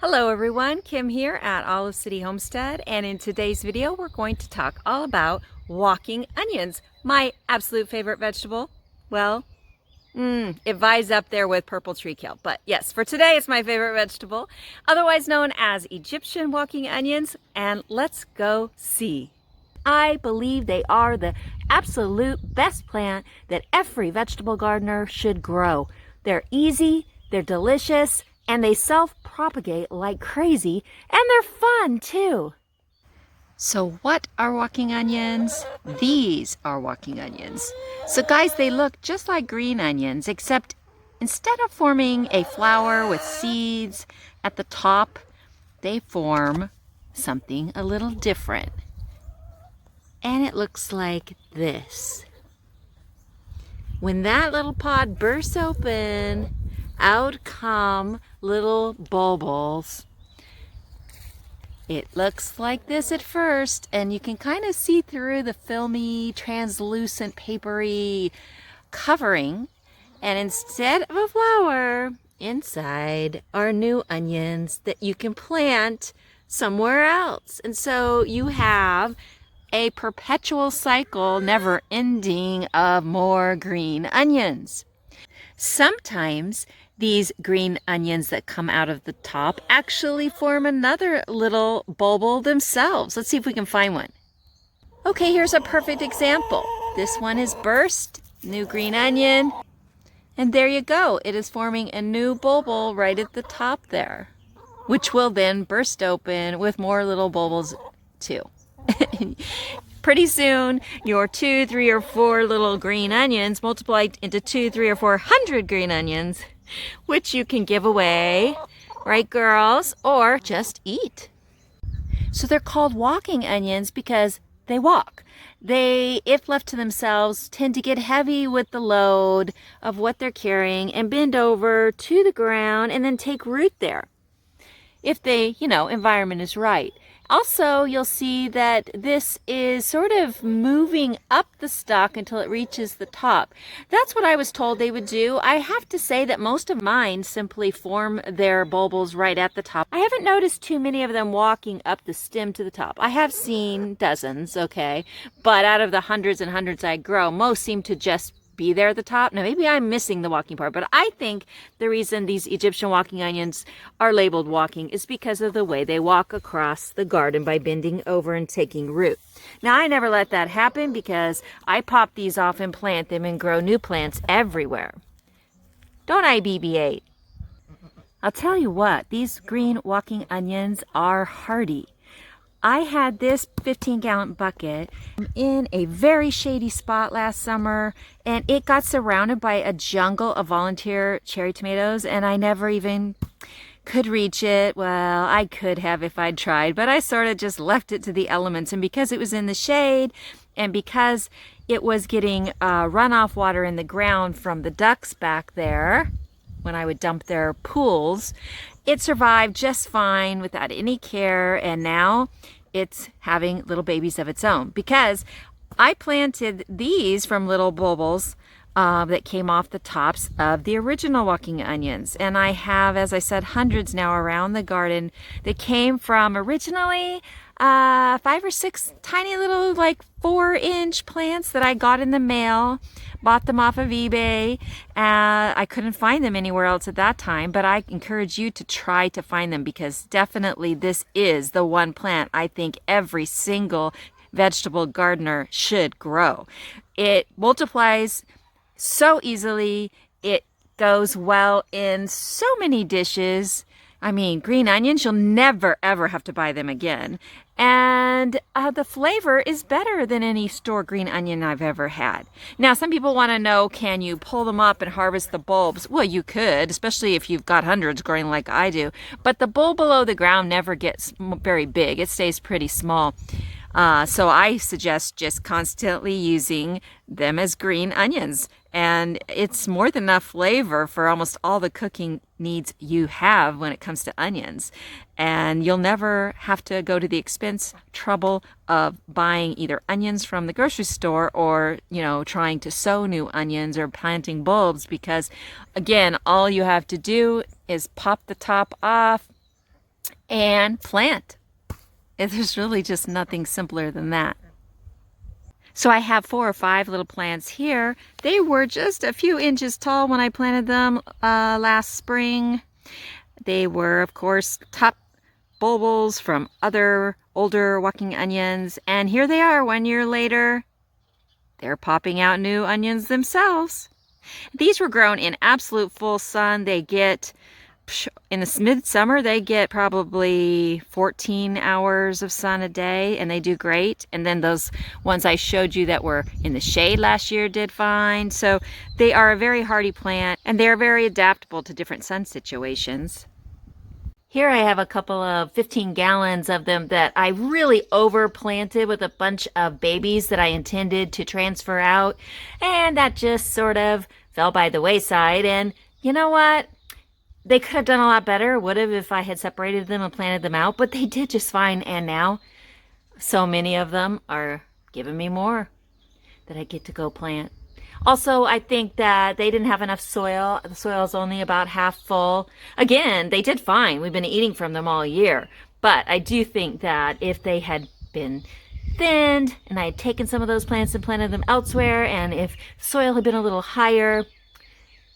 Hello everyone, Kim here at Olive City Homestead, and in today's video we're going to talk all about walking onions, my absolute favorite vegetable. Well, it vies up there with purple tree kale, but yes, for today it's my favorite vegetable, otherwise known as Egyptian walking onions, and let's go see. I believe they are the absolute best plant that every vegetable gardener should grow. They're easy, they're delicious, and they self-propagate like crazy, and they're fun too. So what are walking onions? These are walking onions. So guys, they look just like green onions, except instead of forming a flower with seeds at the top, they form something a little different. And it looks like this. When that little pod bursts open, out come little bulbils. It looks like this at first, and you can kind of see through the filmy, translucent, papery covering. And instead of a flower, inside are new onions that you can plant somewhere else. And so you have a perpetual cycle, never ending, of more green onions. Sometimes these green onions that come out of the top actually form another little bulb themselves. Let's see if we can find one. Okay, here's a perfect example. This one is burst, new green onion, and there you go. It is forming a new bulb right at the top there, which will then burst open with more little bulbs too. Pretty soon, your 2, 3, or 4 little green onions multiply into 2, 3, or 400 green onions, which you can give away, right girls, or just eat. So they're called walking onions because they walk. They, if left to themselves, tend to get heavy with the load of what they're carrying and bend over to the ground and then take root there, if the, environment is right. Also, you'll see that this is sort of moving up the stalk until it reaches the top. That's what I was told they would do. I have to say that most of mine simply form their bulbils right at the top. I haven't noticed too many of them walking up the stem to the top. I have seen dozens, okay, but out of the hundreds and hundreds I grow, most seem to just be there at the top. Now maybe I'm missing the walking part, but I think the reason these Egyptian walking onions are labeled walking is because of the way they walk across the garden by bending over and taking root. Now I never let that happen because I pop these off and plant them and grow new plants everywhere. Don't I, BB-8? I'll tell you what, these green walking onions are hardy. I had this 15-gallon bucket in a very shady spot last summer, and it got surrounded by a jungle of volunteer cherry tomatoes, and I never even could reach it. Well, I could have if I'd tried, but I sort of just left it to the elements, and because it was in the shade, and because it was getting runoff water in the ground from the ducks back there, when I would dump their pools, it survived just fine without any care, and now it's having little babies of its own because I planted these from little bulbils that came off the tops of the original walking onions. And I have, as I said, hundreds now around the garden that came from originally 5 or 6 tiny little 4-inch plants that I got in the mail, bought them off of eBay. I couldn't find them anywhere else at that time, but I encourage you to try to find them because definitely this is the one plant I think every single vegetable gardener should grow. It multiplies so easily. It goes well in so many dishes. I mean, green onions, you'll never ever have to buy them again. And the flavor is better than any store green onion I've ever had. Now, some people want to know, can you pull them up and harvest the bulbs? Well, you could, especially if you've got hundreds growing like I do. But the bulb below the ground never gets very big. It stays pretty small. So I suggest just constantly using them as green onions. And it's more than enough flavor for almost all the cooking needs you have when it comes to onions. And you'll never have to go to the trouble of buying either onions from the grocery store or, trying to sow new onions or planting bulbs because, again, all you have to do is pop the top off, and plant. There's really just nothing simpler than that. So I have 4 or 5 little plants here. They were just a few inches tall when I planted them last spring. They were, of course, top bulbils from other older walking onions. And here they are 1 year later. They're popping out new onions themselves. These were grown in absolute full sun. They get, in the midsummer, they get probably 14 hours of sun a day, and they do great. And then those ones I showed you that were in the shade last year did fine. So they are a very hardy plant, and they are very adaptable to different sun situations. Here I have a couple of 15 gallons of them that I really overplanted with a bunch of babies that I intended to transfer out. And that just sort of fell by the wayside. And you know what? They could have done a lot better, would have, if I had separated them and planted them out. But they did just fine. And now so many of them are giving me more that I get to go plant. Also, I think that they didn't have enough soil. The soil is only about half full. Again, they did fine. We've been eating from them all year. But I do think that if they had been thinned and I had taken some of those plants and planted them elsewhere, and if soil had been a little higher,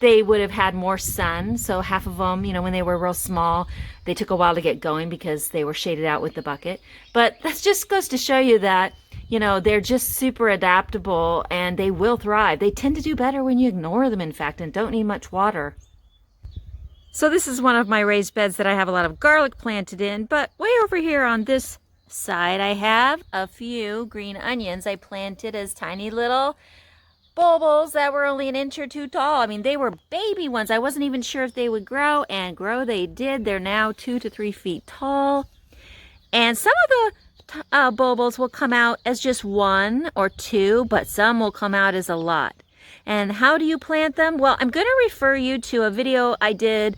they would have had more sun. So half of them, when they were real small, they took a while to get going because they were shaded out with the bucket. But that just goes to show you that they're just super adaptable and they will thrive. They tend to do better when you ignore them, in fact, and don't need much water. So this is one of my raised beds that I have a lot of garlic planted in, but way over here on this side, I have a few green onions I planted as tiny little bulbils that were only 1 inch or 2 tall. I mean, they were baby ones. I wasn't even sure if they would grow, and grow they did. They're now 2 to 3 feet tall. And some of the bulbils will come out as just 1 or 2, but some will come out as a lot. And how do you plant them? Well, I'm going to refer you to a video I did.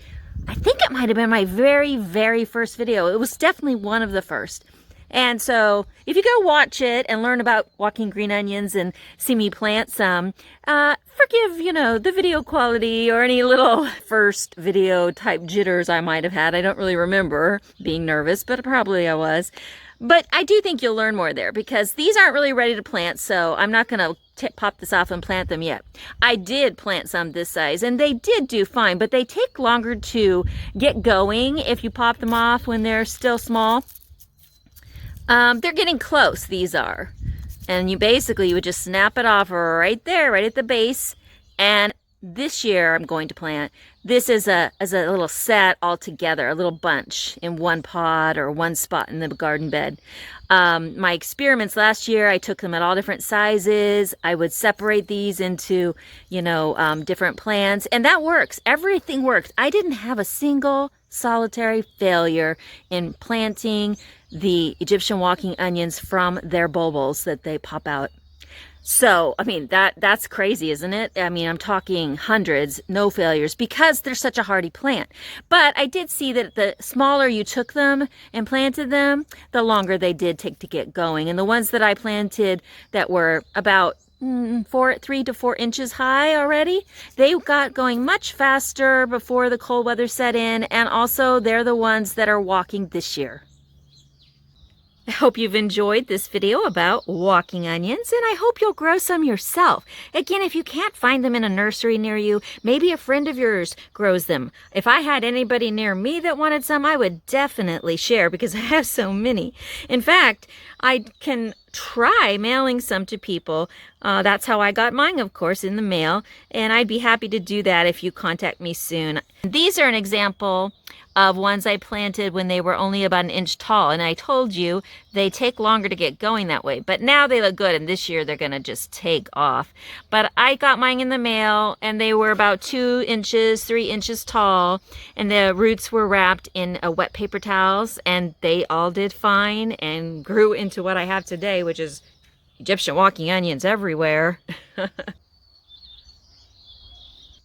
I think it might have been my very, very first video. It was definitely one of the first. And so if you go watch it and learn about walking green onions and see me plant some, forgive, the video quality or any little first video type jitters I might have had. I don't really remember being nervous, but probably I was. But I do think you'll learn more there because these aren't really ready to plant, so I'm not going to pop this off and plant them yet. I did plant some this size, and they did do fine, but they take longer to get going if you pop them off when they're still small. They're getting close, these are. And you would just snap it off right there, right at the base. And this year I'm going to plant this as a little set all together, a little bunch in one pot or one spot in the garden bed. My experiments last year, I took them at all different sizes. I would separate these into, different plants, and that works. Everything works. I didn't have a single solitary failure in planting the Egyptian walking onions from their bulbils that they pop out. So, I mean, that's crazy, isn't it? I mean, I'm talking hundreds, no failures, because they're such a hardy plant. But I did see that the smaller you took them and planted them, the longer they did take to get going. And the ones that I planted that were about 3 to 4 inches high already, they got going much faster before the cold weather set in. And also, they're the ones that are walking this year. I hope you've enjoyed this video about walking onions, and I hope you'll grow some yourself. Again, if you can't find them in a nursery near you, maybe a friend of yours grows them. If I had anybody near me that wanted some, I would definitely share because I have so many. In fact, I can try mailing some to people. That's how I got mine, of course, in the mail, and I'd be happy to do that if you contact me soon. These are an example of ones I planted when they were only about 1 inch tall, and I told you they take longer to get going that way, but now they look good, and this year they're gonna just take off. But I got mine in the mail, and they were about 2 inches, 3 inches tall, and the roots were wrapped in wet paper towels, and they all did fine and grew into what I have today, which is Egyptian walking onions everywhere.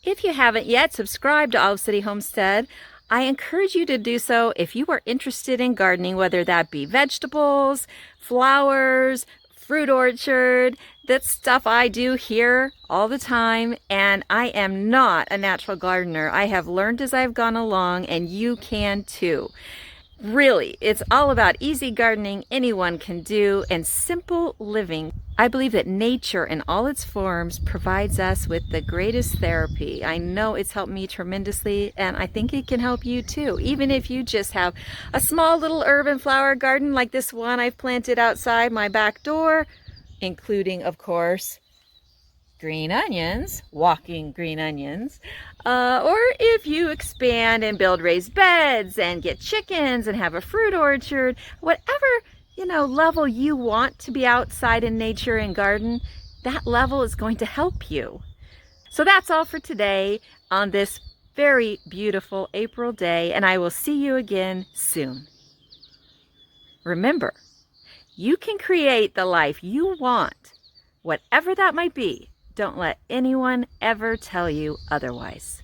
If you haven't yet subscribed to Olive City Homestead, I encourage you to do so if you are interested in gardening, whether that be vegetables, flowers, fruit orchard. That's stuff I do here all the time, and I am not a natural gardener. I have learned as I've gone along, and you can too. Really, it's all about easy gardening anyone can do and simple living. I believe that nature in all its forms provides us with the greatest therapy. I know it's helped me tremendously, and I think it can help you too. Even if you just have a small little herb and flower garden like this one I've planted outside my back door, including, of course, green onions, walking green onions, or if you expand and build raised beds and get chickens and have a fruit orchard, whatever level you want to be outside in nature and garden, that level is going to help you. So that's all for today on this very beautiful April day, and I will see you again soon. Remember, you can create the life you want, whatever that might be. Don't let anyone ever tell you otherwise.